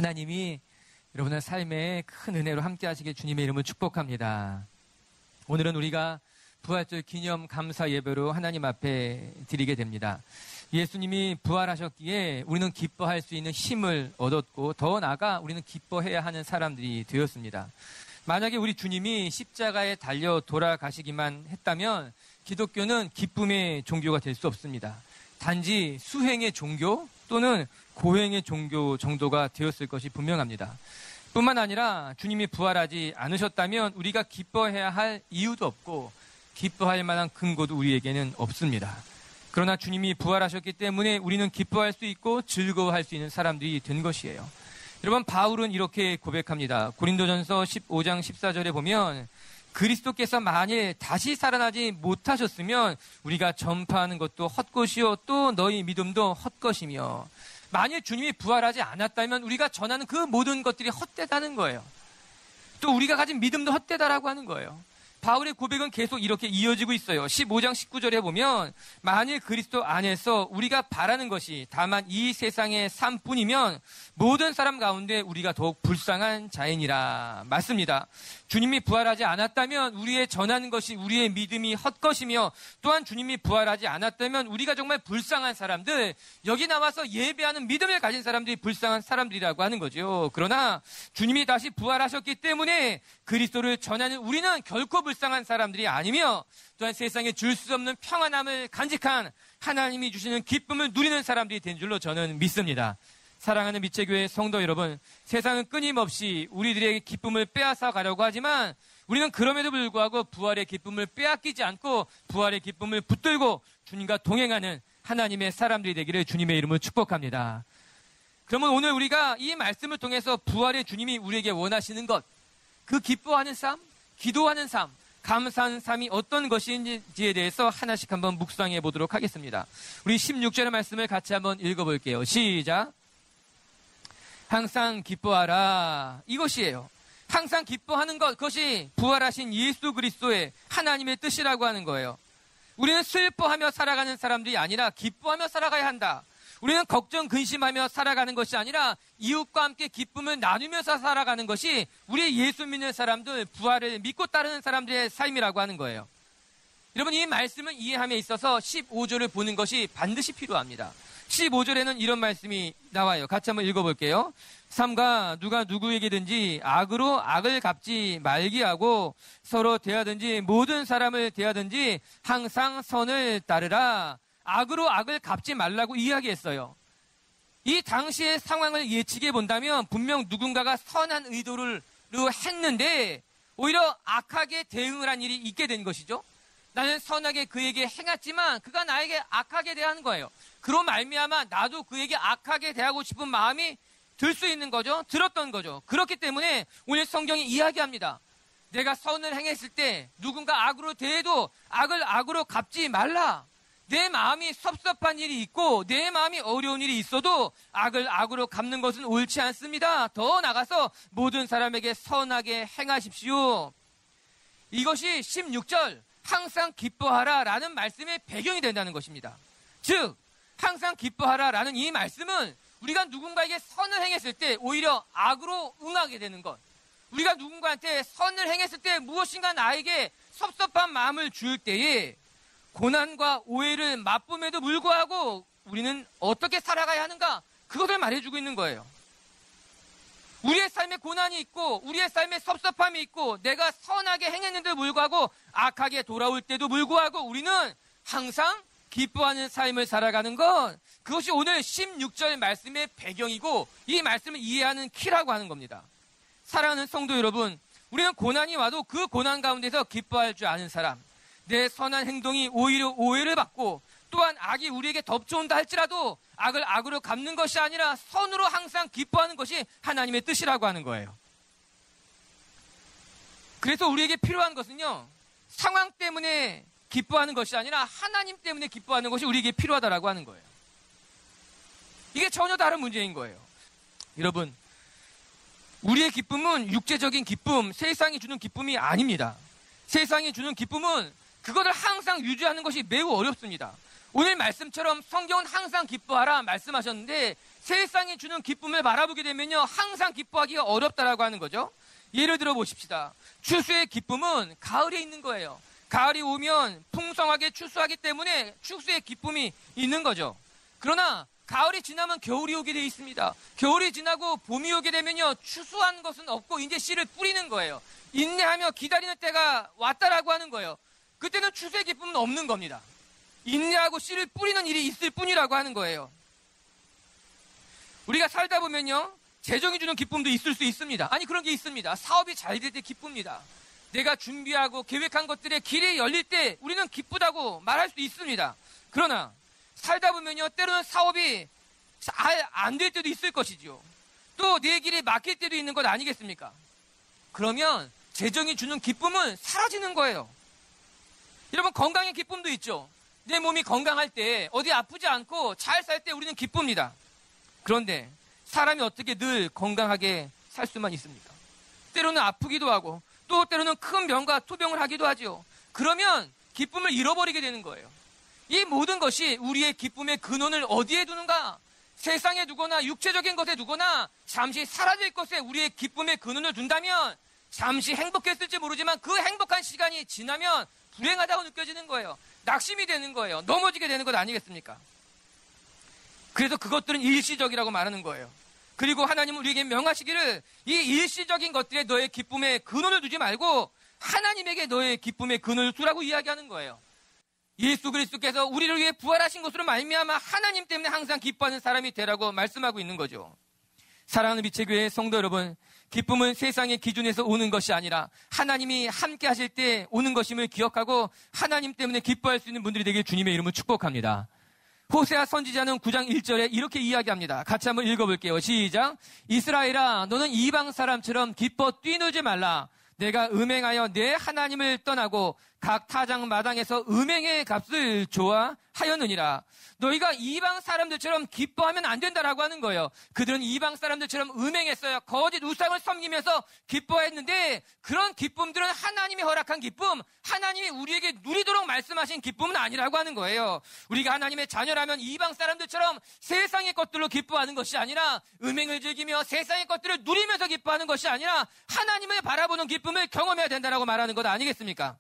하나님이 여러분의 삶에 큰 은혜로 함께 하시길 주님의 이름으로 축복합니다. 오늘은 우리가 부활절 기념 감사 예배로 하나님 앞에 드리게 됩니다. 예수님이 부활하셨기에 우리는 기뻐할 수 있는 힘을 얻었고 더 나아가 우리는 기뻐해야 하는 사람들이 되었습니다. 만약에 우리 주님이 십자가에 달려 돌아가시기만 했다면 기독교는 기쁨의 종교가 될 수 없습니다. 단지 수행의 종교 또는 고행의 종교 정도가 되었을 것이 분명합니다. 뿐만 아니라 주님이 부활하지 않으셨다면 우리가 기뻐해야 할 이유도 없고 기뻐할 만한 근거도 우리에게는 없습니다. 그러나 주님이 부활하셨기 때문에 우리는 기뻐할 수 있고 즐거워할 수 있는 사람들이 된 것이에요. 여러분, 바울은 이렇게 고백합니다. 고린도전서 15장 14절에 보면 그리스도께서 만일 다시 살아나지 못하셨으면 우리가 전파하는 것도 헛것이요 또 너희 믿음도 헛것이며, 만일 주님이 부활하지 않았다면 우리가 전하는 그 모든 것들이 헛되다는 거예요. 또 우리가 가진 믿음도 헛되다라고 하는 거예요. 바울의 고백은 계속 이렇게 이어지고 있어요. 15장 19절에 보면 만일 그리스도 안에서 우리가 바라는 것이 다만 이 세상의 삶뿐이면 모든 사람 가운데 우리가 더욱 불쌍한 자이니라. 맞습니다. 주님이 부활하지 않았다면 우리의 전하는 것이 우리의 믿음이 헛것이며, 또한 주님이 부활하지 않았다면 우리가 정말 불쌍한 사람들, 여기 나와서 예배하는 믿음을 가진 사람들이 불쌍한 사람들이라고 하는 거죠. 그러나 주님이 다시 부활하셨기 때문에 그리스도를 전하는 우리는 결코 불쌍한 사람들이 아니며, 또한 세상에 줄 수 없는 평안함을 간직한 하나님이 주시는 기쁨을 누리는 사람들이 된 줄로 저는 믿습니다. 사랑하는 미체교회 성도 여러분, 세상은 끊임없이 우리들에게 기쁨을 빼앗아 가려고 하지만 우리는 그럼에도 불구하고 부활의 기쁨을 빼앗기지 않고 부활의 기쁨을 붙들고 주님과 동행하는 하나님의 사람들이 되기를 주님의 이름으로 축복합니다. 그러면 오늘 우리가 이 말씀을 통해서 부활의 주님이 우리에게 원하시는 것, 그 기뻐하는 삶, 기도하는 삶, 감사하는 삶이 어떤 것인지에 대해서 하나씩 한번 묵상해 보도록 하겠습니다. 우리 16절의 말씀을 같이 한번 읽어볼게요. 시작. 항상 기뻐하라. 이것이에요. 항상 기뻐하는 것, 그것이 부활하신 예수 그리스도의 하나님의 뜻이라고 하는 거예요. 우리는 슬퍼하며 살아가는 사람들이 아니라 기뻐하며 살아가야 한다. 우리는 걱정, 근심하며 살아가는 것이 아니라 이웃과 함께 기쁨을 나누면서 살아가는 것이 우리 예수 믿는 사람들, 부활을 믿고 따르는 사람들의 삶이라고 하는 거예요. 여러분, 이 말씀을 이해함에 있어서 15절을 보는 것이 반드시 필요합니다. 15절에는 이런 말씀이 나와요. 같이 한번 읽어볼게요. 삼가 누가 누구에게든지 악으로 악을 갚지 말게 하고 서로 대하든지 모든 사람을 대하든지 항상 선을 따르라. 악으로 악을 갚지 말라고 이야기했어요. 이 당시의 상황을 예측해 본다면 분명 누군가가 선한 의도로 했는데 오히려 악하게 대응을 한 일이 있게 된 것이죠. 나는 선하게 그에게 행했지만 그가 나에게 악하게 대하는 거예요. 그로 말미암아 나도 그에게 악하게 대하고 싶은 마음이 들 수 있는 거죠. 들었던 거죠. 그렇기 때문에 오늘 성경이 이야기합니다. 내가 선을 행했을 때 누군가 악으로 대해도 악을 악으로 갚지 말라. 내 마음이 섭섭한 일이 있고 내 마음이 어려운 일이 있어도 악을 악으로 갚는 것은 옳지 않습니다. 더 나가서 모든 사람에게 선하게 행하십시오. 이것이 16절 항상 기뻐하라 라는 말씀의 배경이 된다는 것입니다. 즉 항상 기뻐하라 라는 이 말씀은 우리가 누군가에게 선을 행했을 때 오히려 악으로 응하게 되는 것, 우리가 누군가한테 선을 행했을 때 무엇인가 나에게 섭섭한 마음을 줄 때에 고난과 오해를 맛봄에도 불구하고 우리는 어떻게 살아가야 하는가, 그것을 말해주고 있는 거예요. 우리의 삶에 고난이 있고 우리의 삶에 섭섭함이 있고 내가 선하게 행했는데도 불구하고 악하게 돌아올 때도 불구하고 우리는 항상 기뻐하는 삶을 살아가는 것, 그것이 오늘 16절 말씀의 배경이고 이 말씀을 이해하는 키라고 하는 겁니다. 사랑하는 성도 여러분, 우리는 고난이 와도 그 고난 가운데서 기뻐할 줄 아는 사람, 내 선한 행동이 오히려 오해를 받고 또한 악이 우리에게 덮쳐온다 할지라도 악을 악으로 갚는 것이 아니라 선으로 항상 기뻐하는 것이 하나님의 뜻이라고 하는 거예요. 그래서 우리에게 필요한 것은요, 상황 때문에 기뻐하는 것이 아니라 하나님 때문에 기뻐하는 것이 우리에게 필요하다라고 하는 거예요. 이게 전혀 다른 문제인 거예요. 여러분, 우리의 기쁨은 육체적인 기쁨, 세상이 주는 기쁨이 아닙니다. 세상이 주는 기쁨은 그것을 항상 유지하는 것이 매우 어렵습니다. 오늘 말씀처럼 성경은 항상 기뻐하라 말씀하셨는데 세상이 주는 기쁨을 바라보게 되면요, 항상 기뻐하기가 어렵다라고 하는 거죠. 예를 들어 보십시다. 추수의 기쁨은 가을에 있는 거예요. 가을이 오면 풍성하게 추수하기 때문에 추수의 기쁨이 있는 거죠. 그러나 가을이 지나면 겨울이 오게 되어 있습니다. 겨울이 지나고 봄이 오게 되면요, 추수한 것은 없고 이제 씨를 뿌리는 거예요. 인내하며 기다리는 때가 왔다라고 하는 거예요. 그때는 추수의 기쁨은 없는 겁니다. 인내하고 씨를 뿌리는 일이 있을 뿐이라고 하는 거예요. 우리가 살다 보면요, 재정이 주는 기쁨도 있을 수 있습니다. 아니, 그런 게 있습니다. 사업이 잘 될 때 기쁩니다. 내가 준비하고 계획한 것들의 길이 열릴 때 우리는 기쁘다고 말할 수 있습니다. 그러나 살다 보면요, 때로는 사업이 잘 안 될 때도 있을 것이죠. 또 내 길에 막힐 때도 있는 것 아니겠습니까? 그러면 재정이 주는 기쁨은 사라지는 거예요. 여러분, 건강의 기쁨도 있죠. 내 몸이 건강할 때, 어디 아프지 않고 잘 살 때 우리는 기쁩니다. 그런데 사람이 어떻게 늘 건강하게 살 수만 있습니까? 때로는 아프기도 하고 또 때로는 큰 병과 투병을 하기도 하죠. 그러면 기쁨을 잃어버리게 되는 거예요. 이 모든 것이 우리의 기쁨의 근원을 어디에 두는가? 세상에 두거나 육체적인 것에 두거나 잠시 사라질 것에 우리의 기쁨의 근원을 둔다면 잠시 행복했을지 모르지만 그 행복한 시간이 지나면 불행하다고 느껴지는 거예요. 낙심이 되는 거예요. 넘어지게 되는 것 아니겠습니까? 그래서 그것들은 일시적이라고 말하는 거예요. 그리고 하나님은 우리에게 명하시기를 이 일시적인 것들에 너의 기쁨의 근원을 두지 말고 하나님에게 너의 기쁨의 근원을 두라고 이야기하는 거예요. 예수 그리스도께서 우리를 위해 부활하신 것으로 말미암아 하나님 때문에 항상 기뻐하는 사람이 되라고 말씀하고 있는 거죠. 사랑하는 빛의 교회 성도 여러분, 기쁨은 세상의 기준에서 오는 것이 아니라 하나님이 함께 하실 때 오는 것임을 기억하고 하나님 때문에 기뻐할 수 있는 분들이 되길 주님의 이름으로 축복합니다. 호세아 선지자는 9장 1절에 이렇게 이야기합니다. 같이 한번 읽어볼게요. 시작. 이스라엘아, 너는 이방 사람처럼 기뻐 뛰놀지 말라. 내가 음행하여 내 하나님을 떠나고 각 타작 마당에서 음행의 값을 좋아하였느니라. 너희가 이방 사람들처럼 기뻐하면 안 된다라고 하는 거예요. 그들은 이방 사람들처럼 음행했어요. 거짓 우상을 섬기면서 기뻐했는데 그런 기쁨들은 하나님이 허락한 기쁨, 하나님이 우리에게 누리도록 말씀하신 기쁨은 아니라고 하는 거예요. 우리가 하나님의 자녀라면 이방 사람들처럼 세상의 것들로 기뻐하는 것이 아니라 음행을 즐기며 세상의 것들을 누리면서 기뻐하는 것이 아니라 하나님을 바라보는 기쁨을 경험해야 된다라고 말하는 것 아니겠습니까?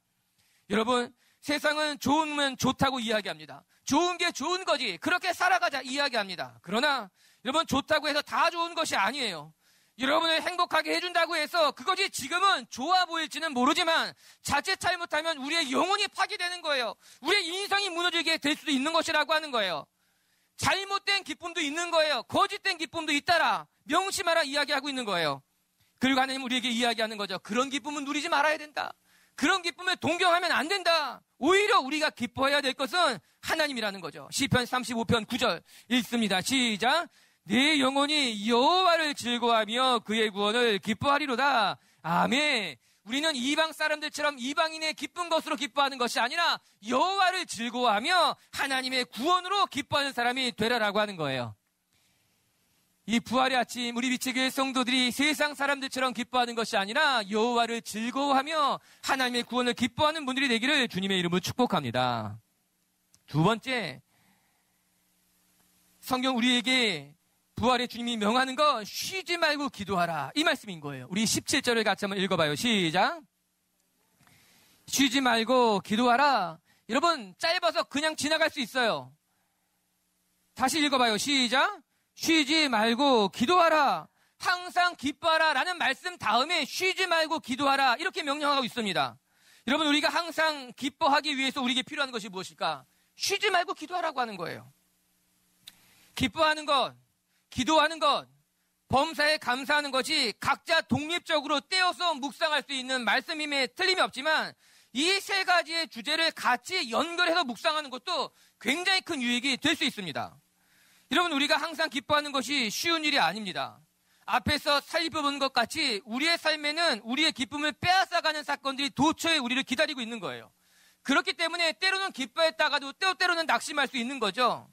여러분, 세상은 좋으면 좋다고 이야기합니다. 좋은 게 좋은 거지, 그렇게 살아가자 이야기합니다. 그러나 여러분, 좋다고 해서 다 좋은 것이 아니에요. 여러분을 행복하게 해준다고 해서 그것이 지금은 좋아 보일지는 모르지만 자칫 잘못하면 우리의 영혼이 파괴되는 거예요. 우리의 인성이 무너지게 될 수도 있는 것이라고 하는 거예요. 잘못된 기쁨도 있는 거예요. 거짓된 기쁨도 있다라 명심하라 이야기하고 있는 거예요. 그리고 하나님 우리에게 이야기하는 거죠. 그런 기쁨은 누리지 말아야 된다. 그런 기쁨을 동경하면 안 된다. 오히려 우리가 기뻐해야 될 것은 하나님이라는 거죠. 시편 35편 9절 읽습니다. 시작. 내 영혼이 여호와를 즐거워하며 그의 구원을 기뻐하리로다. 아멘. 우리는 이방 사람들처럼 이방인의 기쁜 것으로 기뻐하는 것이 아니라 여호와를 즐거워하며 하나님의 구원으로 기뻐하는 사람이 되라라고 하는 거예요. 이 부활의 아침 우리 빛의 교회 성도들이 세상 사람들처럼 기뻐하는 것이 아니라 여호와를 즐거워하며 하나님의 구원을 기뻐하는 분들이 되기를 주님의 이름으로 축복합니다. 두 번째, 성경 우리에게 부활의 주님이 명하는 거 쉬지 말고 기도하라 이 말씀인 거예요. 우리 17절을 같이 한번 읽어봐요. 시작. 쉬지 말고 기도하라. 여러분, 짧아서 그냥 지나갈 수 있어요. 다시 읽어봐요. 시작. 쉬지 말고 기도하라. 항상 기뻐하라 라는 말씀 다음에 쉬지 말고 기도하라 이렇게 명령하고 있습니다. 여러분, 우리가 항상 기뻐하기 위해서 우리에게 필요한 것이 무엇일까? 쉬지 말고 기도하라고 하는 거예요. 기뻐하는 것, 기도하는 것, 범사에 감사하는 것이 각자 독립적으로 떼어서 묵상할 수 있는 말씀임에 틀림이 없지만 이 세 가지의 주제를 같이 연결해서 묵상하는 것도 굉장히 큰 유익이 될 수 있습니다. 여러분, 우리가 항상 기뻐하는 것이 쉬운 일이 아닙니다. 앞에서 살펴본 것 같이 우리의 삶에는 우리의 기쁨을 빼앗아가는 사건들이 도처에 우리를 기다리고 있는 거예요. 그렇기 때문에 때로는 기뻐했다가도 때로는 낙심할 수 있는 거죠.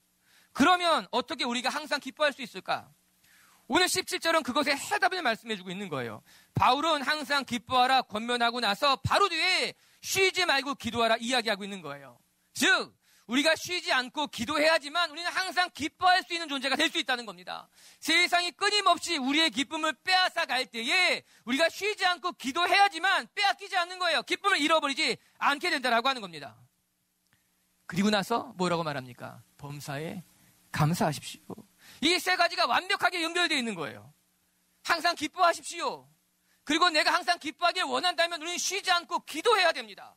그러면 어떻게 우리가 항상 기뻐할 수 있을까? 오늘 17절은 그것에 해답을 말씀해주고 있는 거예요. 바울은 항상 기뻐하라 권면하고 나서 바로 뒤에 쉬지 말고 기도하라 이야기하고 있는 거예요. 즉 우리가 쉬지 않고 기도해야지만 우리는 항상 기뻐할 수 있는 존재가 될 수 있다는 겁니다. 세상이 끊임없이 우리의 기쁨을 빼앗아 갈 때에 우리가 쉬지 않고 기도해야지만 빼앗기지 않는 거예요. 기쁨을 잃어버리지 않게 된다라고 하는 겁니다. 그리고 나서 뭐라고 말합니까? 범사에 감사하십시오. 이 세 가지가 완벽하게 연결되어 있는 거예요. 항상 기뻐하십시오. 그리고 내가 항상 기뻐하길 원한다면 우리는 쉬지 않고 기도해야 됩니다.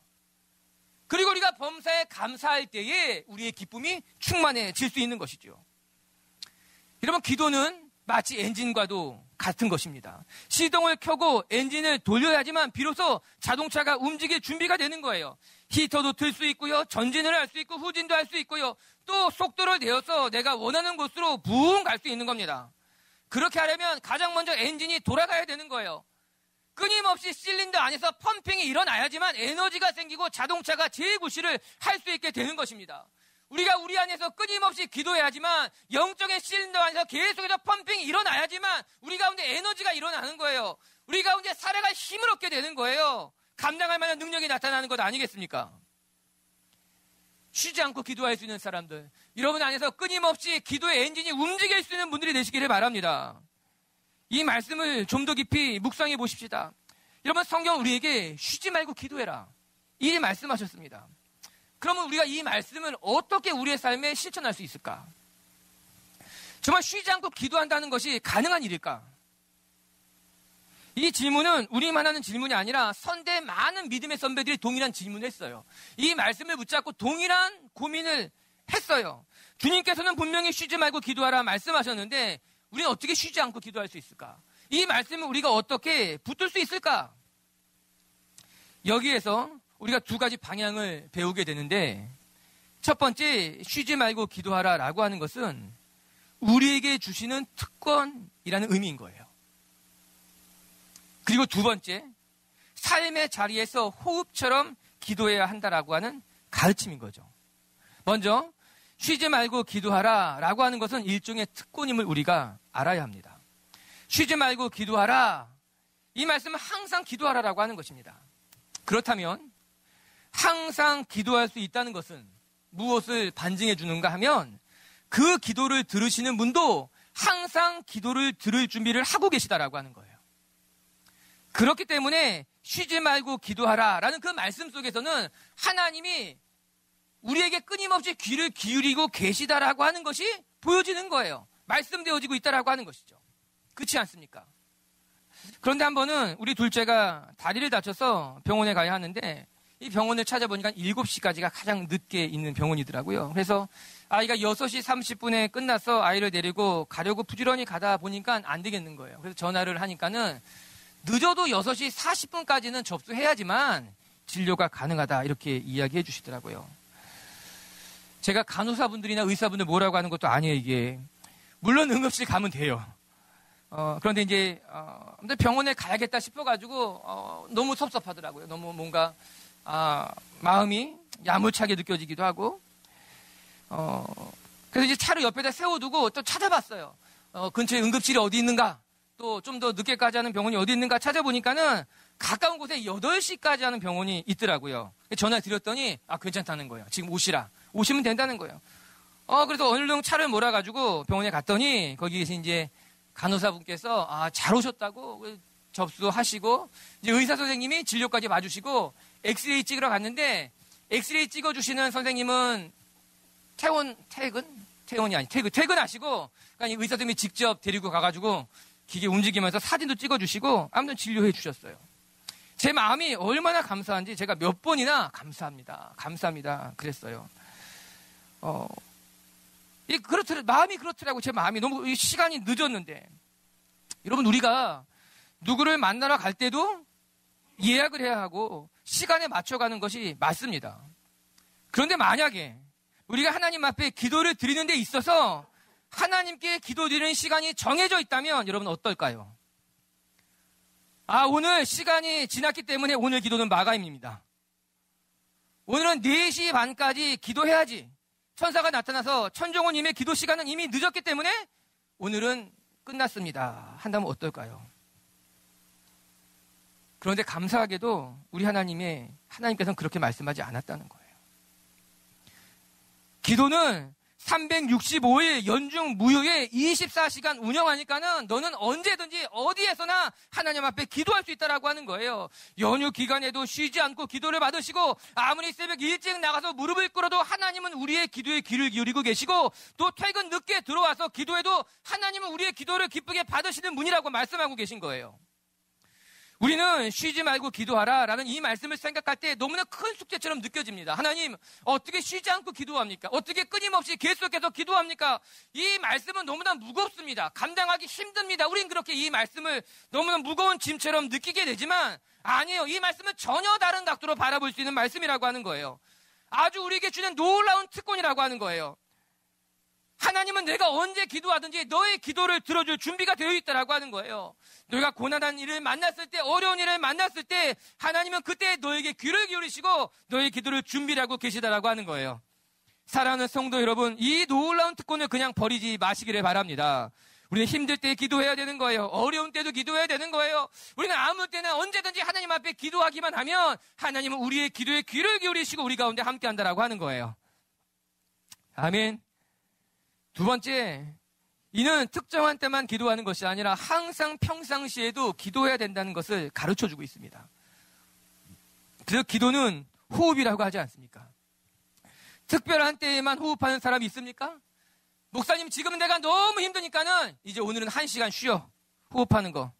그리고 우리가 범사에 감사할 때에 우리의 기쁨이 충만해질 수 있는 것이죠. 여러분, 기도는 마치 엔진과도 같은 것입니다. 시동을 켜고 엔진을 돌려야지만 비로소 자동차가 움직일 준비가 되는 거예요. 히터도 틀 수 있고요. 전진을 할 수 있고 후진도 할 수 있고요. 또 속도를 내어서 내가 원하는 곳으로 붕 갈 수 있는 겁니다. 그렇게 하려면 가장 먼저 엔진이 돌아가야 되는 거예요. 끊임없이 실린더 안에서 펌핑이 일어나야지만 에너지가 생기고 자동차가 재구시를 할 수 있게 되는 것입니다. 우리가 우리 안에서 끊임없이 기도해야지만 영적인 실린더 안에서 계속해서 펌핑이 일어나야지만 우리 가운데 에너지가 일어나는 거예요. 우리 가운데 살아갈 힘을 얻게 되는 거예요. 감당할 만한 능력이 나타나는 것 아니겠습니까? 쉬지 않고 기도할 수 있는 사람들, 여러분 안에서 끊임없이 기도의 엔진이 움직일 수 있는 분들이 되시기를 바랍니다. 이 말씀을 좀 더 깊이 묵상해 보십시다. 여러분, 성경 우리에게 쉬지 말고 기도해라, 이 말씀하셨습니다. 그러면 우리가 이 말씀을 어떻게 우리의 삶에 실천할 수 있을까? 정말 쉬지 않고 기도한다는 것이 가능한 일일까? 이 질문은 우리만 하는 질문이 아니라 선대 많은 믿음의 선배들이 동일한 질문을 했어요. 이 말씀을 붙잡고 동일한 고민을 했어요. 주님께서는 분명히 쉬지 말고 기도하라 말씀하셨는데 우리는 어떻게 쉬지 않고 기도할 수 있을까? 이 말씀을 우리가 어떻게 붙들 수 있을까? 여기에서 우리가 두 가지 방향을 배우게 되는데, 첫 번째, 쉬지 말고 기도하라 라고 하는 것은 우리에게 주시는 특권이라는 의미인 거예요. 그리고 두 번째, 삶의 자리에서 호흡처럼 기도해야 한다라고 하는 가르침인 거죠. 먼저 쉬지 말고 기도하라 라고 하는 것은 일종의 특권임을 우리가 알아야 합니다. 쉬지 말고 기도하라, 이 말씀은 항상 기도하라라고 하는 것입니다. 그렇다면 항상 기도할 수 있다는 것은 무엇을 반증해 주는가 하면 그 기도를 들으시는 분도 항상 기도를 들을 준비를 하고 계시다라고 하는 거예요. 그렇기 때문에 쉬지 말고 기도하라라는 그 말씀 속에서는 하나님이 우리에게 끊임없이 귀를 기울이고 계시다라고 하는 것이 보여지는 거예요. 말씀되어지고 있다라고 하는 것이죠. 그렇지 않습니까? 그런데 한 번은 우리 둘째가 다리를 다쳐서 병원에 가야 하는데 이 병원을 찾아보니까 7시까지가 가장 늦게 있는 병원이더라고요. 그래서 아이가 6시 30분에 끝나서 아이를 데리고 가려고 부지런히 가다 보니까 안 되겠는 거예요. 그래서 전화를 하니까는 늦어도 6시 40분까지는 접수해야지만 진료가 가능하다, 이렇게 이야기해 주시더라고요. 제가 간호사분들이나 의사분들 뭐라고 하는 것도 아니에요, 이게. 물론 응급실 가면 돼요. 그런데 이제 병원에 가야겠다 싶어가지고 너무 섭섭하더라고요. 너무 뭔가 마음이 야무차게 느껴지기도 하고. 그래서 이제 차를 옆에다 세워두고 또 찾아봤어요. 근처에 응급실이 어디 있는가, 또 좀 더 늦게까지 하는 병원이 어디 있는가 찾아보니까는 가까운 곳에 8시까지 하는 병원이 있더라고요. 전화 드렸더니 괜찮다는 거예요. 지금 오시면 된다는 거예요. 그래서 얼른 차를 몰아가지고 병원에 갔더니 거기에서 이제 간호사분께서 잘 오셨다고 접수하시고 이제 의사 선생님이 진료까지 봐주시고 엑스레이 찍으러 갔는데, 엑스레이 찍어주시는 선생님은 퇴근하시고 그러니까 의사 선생님이 직접 데리고 가가지고 기계 움직이면서 사진도 찍어주시고 아무튼 진료해 주셨어요. 제 마음이 얼마나 감사한지 제가 몇 번이나 감사합니다 그랬어요. 마음이 그렇더라고. 제 마음이 너무 시간이 늦었는데. 여러분, 우리가 누구를 만나러 갈 때도 예약을 해야 하고 시간에 맞춰가는 것이 맞습니다. 그런데 만약에 우리가 하나님 앞에 기도를 드리는 데 있어서 하나님께 기도드리는 시간이 정해져 있다면 여러분 어떨까요? 오늘 시간이 지났기 때문에 오늘 기도는 마감입니다. 오늘은 4시 반까지 기도해야지. 천사가 나타나서 천종호님의 기도 시간은 이미 늦었기 때문에 오늘은 끝났습니다 한다면 어떨까요? 그런데 감사하게도 우리 하나님께서는 그렇게 말씀하지 않았다는 거예요. 기도는 365일 연중 무휴에 24시간 운영하니까는 너는 언제든지 어디에서나 하나님 앞에 기도할 수 있다라고 하는 거예요. 연휴 기간에도 쉬지 않고 기도를 받으시고 아무리 새벽 일찍 나가서 무릎을 꿇어도 하나님은 우리의 기도에 귀를 기울이고 계시고 또 퇴근 늦게 들어와서 기도해도 하나님은 우리의 기도를 기쁘게 받으시는 분이라고 말씀하고 계신 거예요. 우리는 쉬지 말고 기도하라 라는 이 말씀을 생각할 때 너무나 큰 숙제처럼 느껴집니다. 하나님, 어떻게 쉬지 않고 기도합니까? 어떻게 끊임없이 계속해서 기도합니까? 이 말씀은 너무나 무겁습니다. 감당하기 힘듭니다. 우린 그렇게 이 말씀을 너무나 무거운 짐처럼 느끼게 되지만 아니에요. 이 말씀은 전혀 다른 각도로 바라볼 수 있는 말씀이라고 하는 거예요. 아주 우리에게 주는 놀라운 특권이라고 하는 거예요. 하나님은 내가 언제 기도하든지 너의 기도를 들어줄 준비가 되어 있다라고 하는 거예요. 너희가 고난한 일을 만났을 때, 어려운 일을 만났을 때 하나님은 그때 너에게 귀를 기울이시고 너의 기도를 준비하고 계시다라고 하는 거예요. 사랑하는 성도 여러분, 이 놀라운 특권을 그냥 버리지 마시기를 바랍니다. 우리는 힘들 때 기도해야 되는 거예요. 어려운 때도 기도해야 되는 거예요. 우리는 아무 때나 언제든지 하나님 앞에 기도하기만 하면 하나님은 우리의 기도에 귀를 기울이시고 우리 가운데 함께 한다라고 하는 거예요. 아멘. 두 번째, 이는 특정한 때만 기도하는 것이 아니라 항상 평상시에도 기도해야 된다는 것을 가르쳐주고 있습니다. 그래서 기도는 호흡이라고 하지 않습니까? 특별한 때에만 호흡하는 사람이 있습니까? 목사님, 지금 내가 너무 힘드니까는 이제 오늘은 1시간 쉬어. 호흡하는 거.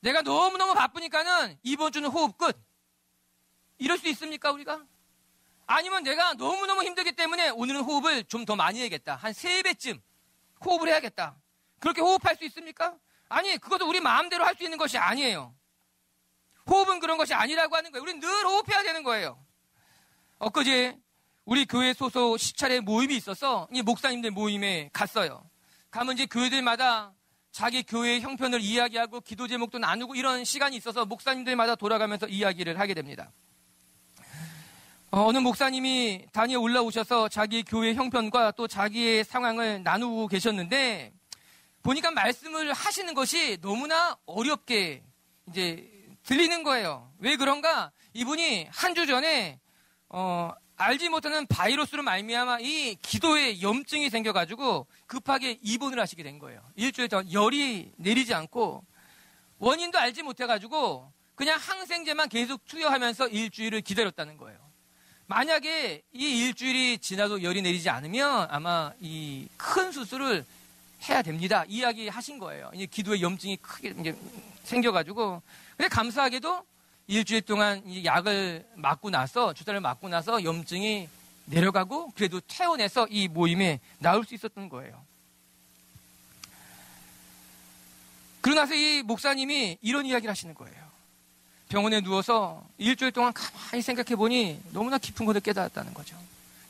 내가 너무너무 바쁘니까는 이번 주는 호흡 끝. 이럴 수 있습니까, 우리가? 아니면 내가 너무너무 힘들기 때문에 오늘은 호흡을 좀 더 많이 해야겠다. 한 3배쯤 호흡을 해야겠다. 그렇게 호흡할 수 있습니까? 아니, 그것도 우리 마음대로 할 수 있는 것이 아니에요. 호흡은 그런 것이 아니라고 하는 거예요. 우리는 늘 호흡해야 되는 거예요. 엊그제 우리 교회 소속 10차례 모임이 있어서 이 목사님들 모임에 갔어요. 가면 이제 교회들마다 자기 교회의 형편을 이야기하고 기도 제목도 나누고 이런 시간이 있어서 목사님들마다 돌아가면서 이야기를 하게 됩니다. 어느 목사님이 단위에 올라오셔서 자기 교회 형편과 또 자기의 상황을 나누고 계셨는데 보니까 말씀을 하시는 것이 너무나 어렵게 이제 들리는 거예요. 왜 그런가? 이분이 한 주 전에 알지 못하는 바이러스로 말미암아 이 기도에 염증이 생겨가지고 급하게 입원을 하시게 된 거예요. 일주일 동안 열이 내리지 않고 원인도 알지 못해가지고 그냥 항생제만 계속 투여하면서 일주일을 기다렸다는 거예요. 만약에 이 일주일이 지나도 열이 내리지 않으면 아마 이 큰 수술을 해야 됩니다. 이야기 하신 거예요. 이제 기도에 염증이 크게 이제 생겨가지고. 근데 감사하게도 일주일 동안 이 약을 맞고 나서, 주사를 맞고 나서 염증이 내려가고 그래도 퇴원해서 이 모임에 나올 수 있었던 거예요. 그러고 나서 이 목사님이 이런 이야기를 하시는 거예요. 병원에 누워서 일주일 동안 가만히 생각해 보니 너무나 깊은 것을 깨달았다는 거죠.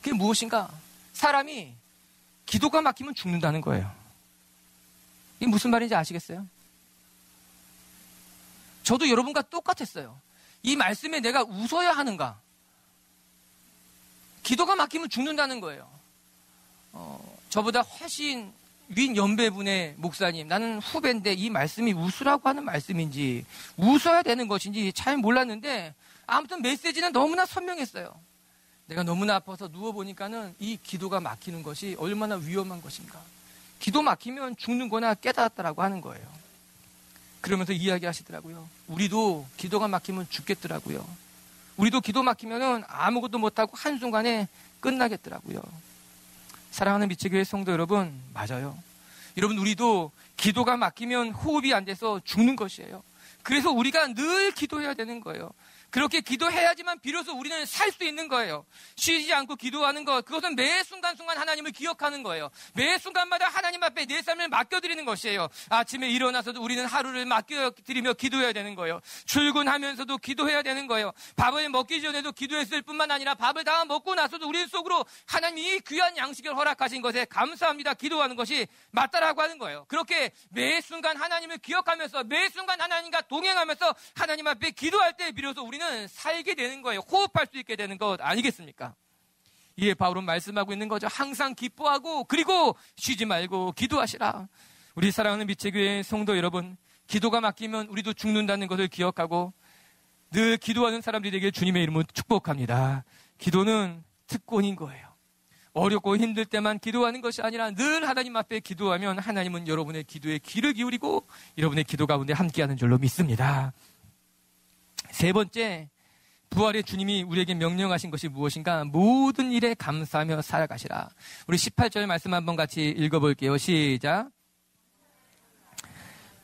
그게 무엇인가? 사람이 기도가 막히면 죽는다는 거예요. 이게 무슨 말인지 아시겠어요? 저도 여러분과 똑같았어요. 이 말씀에 내가 웃어야 하는가? 기도가 막히면 죽는다는 거예요. 저보다 훨씬 윈 연배분의 목사님, 나는 후배인데 이 말씀이 웃으라고 하는 말씀인지 웃어야 되는 것인지 잘 몰랐는데 아무튼 메시지는 너무나 선명했어요. 내가 너무나 아파서 누워보니까는 이 기도가 막히는 것이 얼마나 위험한 것인가. 기도 막히면 죽는 거나 깨달았다라고 하는 거예요. 그러면서 이야기하시더라고요. 우리도 기도가 막히면 죽겠더라고요. 우리도 기도 막히면은 아무것도 못하고 한순간에 끝나겠더라고요. 사랑하는 미치교회 성도 여러분, 맞아요. 여러분, 우리도 기도가 막히면 호흡이 안 돼서 죽는 것이에요. 그래서 우리가 늘 기도해야 되는 거예요. 그렇게 기도해야지만 비로소 우리는 살 수 있는 거예요. 쉬지 않고 기도하는 것, 그것은 매 순간순간 하나님을 기억하는 거예요. 매 순간마다 하나님 앞에 내 삶을 맡겨드리는 것이에요. 아침에 일어나서도 우리는 하루를 맡겨드리며 기도해야 되는 거예요. 출근하면서도 기도해야 되는 거예요. 밥을 먹기 전에도 기도했을 뿐만 아니라 밥을 다 먹고 나서도 우리 속으로 하나님이 이 귀한 양식을 허락하신 것에 감사합니다. 기도하는 것이 맞다라고 하는 거예요. 그렇게 매 순간 하나님을 기억하면서 매 순간 하나님과 동행하면서 하나님 앞에 기도할 때 비로소 우리는 살게 되는 거예요. 호흡할 수 있게 되는 것 아니겠습니까? 이에 바울은 말씀하고 있는 거죠. 항상 기뻐하고 그리고 쉬지 말고 기도하시라. 우리 사랑하는 미체교회 성도 여러분, 기도가 막히면 우리도 죽는다는 것을 기억하고 늘 기도하는 사람들에게 주님의 이름으로 축복합니다. 기도는 특권인 거예요. 어렵고 힘들 때만 기도하는 것이 아니라 늘 하나님 앞에 기도하면 하나님은 여러분의 기도에 귀를 기울이고 여러분의 기도 가운데 함께하는 줄로 믿습니다. 세 번째, 부활의 주님이 우리에게 명령하신 것이 무엇인가? 모든 일에 감사하며 살아가시라. 우리 18절 말씀 한번 같이 읽어볼게요. 시작.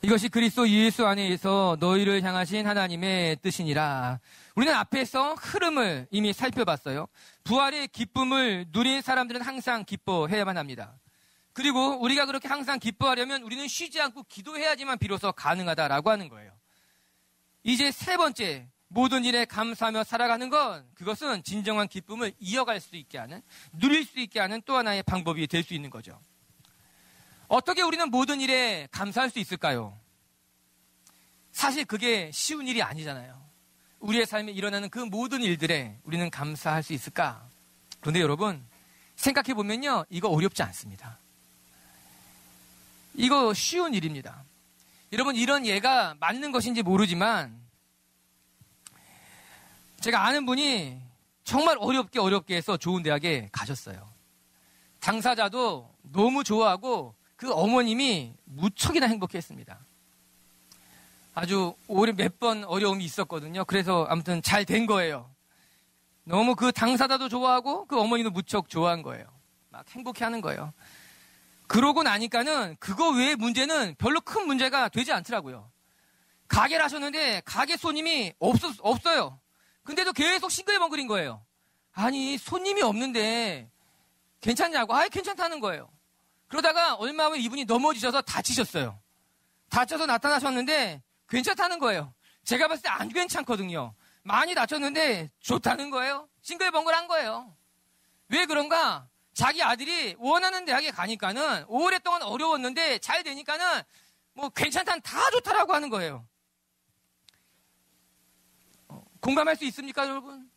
이것이 그리스도 예수 안에서 너희를 향하신 하나님의 뜻이니라. 우리는 앞에서 흐름을 이미 살펴봤어요. 부활의 기쁨을 누린 사람들은 항상 기뻐해야만 합니다. 그리고 우리가 그렇게 항상 기뻐하려면 우리는 쉬지 않고 기도해야지만 비로소 가능하다라고 하는 거예요. 이제 세 번째, 모든 일에 감사하며 살아가는 건 그것은 진정한 기쁨을 이어갈 수 있게 하는, 누릴 수 있게 하는 또 하나의 방법이 될 수 있는 거죠. 어떻게 우리는 모든 일에 감사할 수 있을까요? 사실 그게 쉬운 일이 아니잖아요. 우리의 삶에 일어나는 그 모든 일들에 우리는 감사할 수 있을까? 그런데 여러분, 생각해보면요, 이거 어렵지 않습니다. 이거 쉬운 일입니다. 여러분, 이런 예가 맞는 것인지 모르지만 제가 아는 분이 정말 어렵게 해서 좋은 대학에 가셨어요. 당사자도 너무 좋아하고 그 어머님이 무척이나 행복했습니다. 아주 오래 몇 번 어려움이 있었거든요. 그래서 아무튼 잘 된 거예요. 너무 그 당사자도 좋아하고 그 어머니도 무척 좋아한 거예요. 막 행복해하는 거예요. 그러고 나니까는 그거 외의 문제는 별로 큰 문제가 되지 않더라고요. 가게를 하셨는데 가게 손님이 없어요. 근데도 계속 싱글벙글인 거예요. 아니, 손님이 없는데 괜찮냐고. 아예 괜찮다는 거예요. 그러다가 얼마 후에 이분이 넘어지셔서 다치셨어요. 다쳐서 나타나셨는데 괜찮다는 거예요. 제가 봤을 때 안 괜찮거든요. 많이 다쳤는데 좋다는 거예요. 싱글벙글한 거예요. 왜 그런가? 자기 아들이 원하는 대학에 가니까는 오랫동안 어려웠는데 잘 되니까는 뭐 괜찮다는, 다 좋다라고 하는 거예요. 공감할 수 있습니까, 여러분?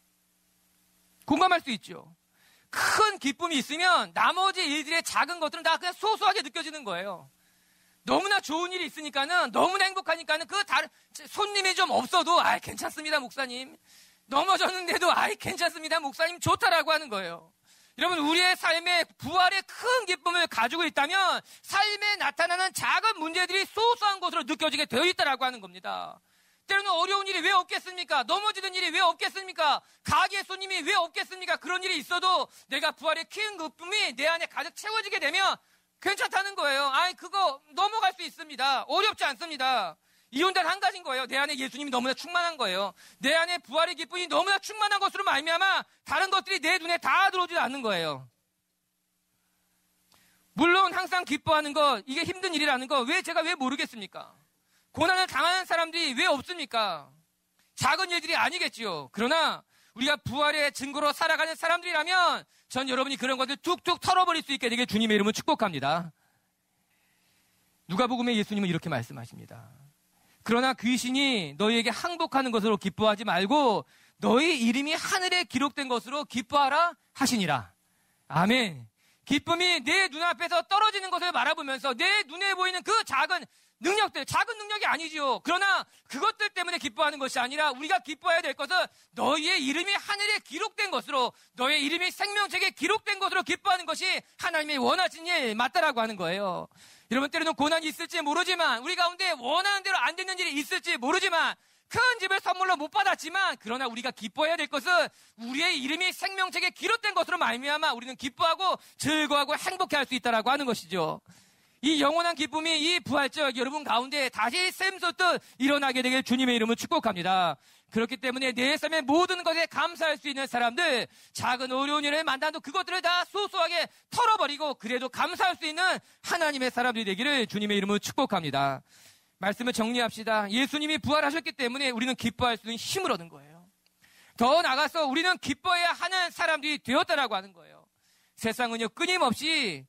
공감할 수 있죠. 큰 기쁨이 있으면 나머지 일들의 작은 것들은 다 그냥 소소하게 느껴지는 거예요. 너무나 좋은 일이 있으니까는, 너무나 행복하니까는 그 다른 손님이 좀 없어도 괜찮습니다, 목사님. 넘어졌는데도 괜찮습니다, 목사님. 좋다라고 하는 거예요. 여러분, 우리의 삶에 부활의 큰 기쁨을 가지고 있다면 삶에 나타나는 작은 문제들이 소소한 것으로 느껴지게 되어 있다라고 하는 겁니다. 때로는 어려운 일이 왜 없겠습니까? 넘어지는 일이 왜 없겠습니까? 가게 손님이 왜 없겠습니까? 그런 일이 있어도 내가 부활의 큰 기쁨이 내 안에 가득 채워지게 되면 괜찮다는 거예요. 그거 넘어갈 수 있습니다. 어렵지 않습니다. 이혼단 한 가지인 거예요. 내 안에 예수님이 너무나 충만한 거예요. 내 안에 부활의 기쁨이 너무나 충만한 것으로 말미암아 다른 것들이 내 눈에 다 들어오지 않는 거예요. 물론 항상 기뻐하는 것, 이게 힘든 일이라는 거 제가 왜 모르겠습니까? 고난을 당하는 사람들이 왜 없습니까? 작은 일들이 아니겠지요. 그러나 우리가 부활의 증거로 살아가는 사람들이라면 전 여러분이 그런 것들 툭툭 털어버릴 수 있게 되게 주님의 이름을 축복합니다. 누가복음에 예수님은 이렇게 말씀하십니다. 그러나 귀신이 너희에게 항복하는 것으로 기뻐하지 말고 너희 이름이 하늘에 기록된 것으로 기뻐하라 하시니라. 아멘. 기쁨이 내 눈앞에서 떨어지는 것을 바라보면서 내 눈에 보이는 그 작은 능력들, 작은 능력이 아니지요. 그러나 그것들 때문에 기뻐하는 것이 아니라 우리가 기뻐해야 될 것은 너희의 이름이 하늘에 기록된 것으로, 너의 이름이 생명책에 기록된 것으로 기뻐하는 것이 하나님의 원하신 일 맞다라고 하는 거예요. 여러분, 때로는 고난이 있을지 모르지만, 우리 가운데 원하는 대로 안 되는 일이 있을지 모르지만, 큰 집을 선물로 못 받았지만, 그러나 우리가 기뻐해야 될 것은 우리의 이름이 생명책에 기록된 것으로 말미암아 우리는 기뻐하고 즐거워하고 행복해할 수 있다라고 하는 것이죠. 이 영원한 기쁨이 이 부활절 여러분 가운데 다시 샘솟듯 일어나게 되길 주님의 이름을 축복합니다. 그렇기 때문에 내 삶의 모든 것에 감사할 수 있는 사람들, 작은 어려운 일을 만나도 그것들을 다 소소하게 털어버리고 그래도 감사할 수 있는 하나님의 사람들이 되기를 주님의 이름으로 축복합니다. 말씀을 정리합시다. 예수님이 부활하셨기 때문에 우리는 기뻐할 수 있는 힘을 얻은 거예요. 더 나아가서 우리는 기뻐해야 하는 사람들이 되었다라고 하는 거예요. 세상은요, 끊임없이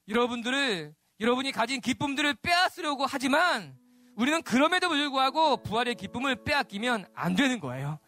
여러분이 가진 기쁨들을 빼앗으려고 하지만 우리는 그럼에도 불구하고 부활의 기쁨을 빼앗기면 안 되는 거예요.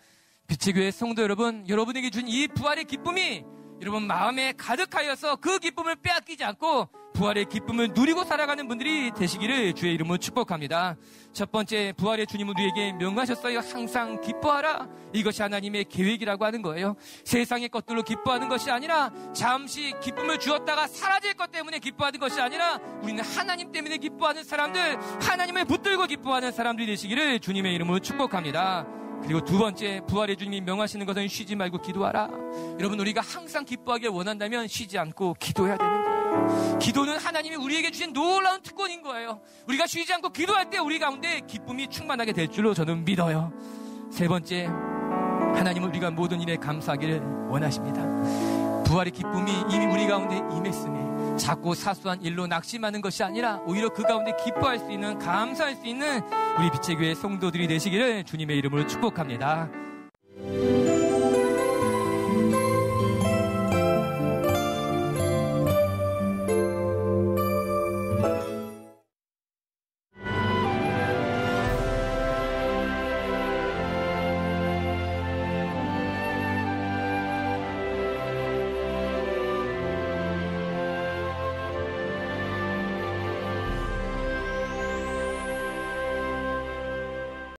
빛의 교회 성도 여러분, 여러분에게 준 이 부활의 기쁨이 여러분 마음에 가득하여서 그 기쁨을 빼앗기지 않고 부활의 기쁨을 누리고 살아가는 분들이 되시기를 주의 이름으로 축복합니다. 첫 번째, 부활의 주님은 우리에게 명하셨어요. 항상 기뻐하라. 이것이 하나님의 계획이라고 하는 거예요. 세상의 것들로 기뻐하는 것이 아니라, 잠시 기쁨을 주었다가 사라질 것 때문에 기뻐하는 것이 아니라, 우리는 하나님 때문에 기뻐하는 사람들, 하나님을 붙들고 기뻐하는 사람들이 되시기를 주님의 이름으로 축복합니다. 그리고 두 번째, 부활의 주님이 명하시는 것은 쉬지 말고 기도하라. 여러분, 우리가 항상 기뻐하길 원한다면 쉬지 않고 기도해야 되는 거예요. 기도는 하나님이 우리에게 주신 놀라운 특권인 거예요. 우리가 쉬지 않고 기도할 때 우리 가운데 기쁨이 충만하게 될 줄로 저는 믿어요. 세 번째, 하나님은 우리가 모든 일에 감사하기를 원하십니다. 부활의 기쁨이 이미 우리 가운데 임했음에 작고 사소한 일로 낙심하는 것이 아니라 오히려 그 가운데 기뻐할 수 있는, 감사할 수 있는 우리 빛의 교회 성도들이 되시기를 주님의 이름으로 축복합니다.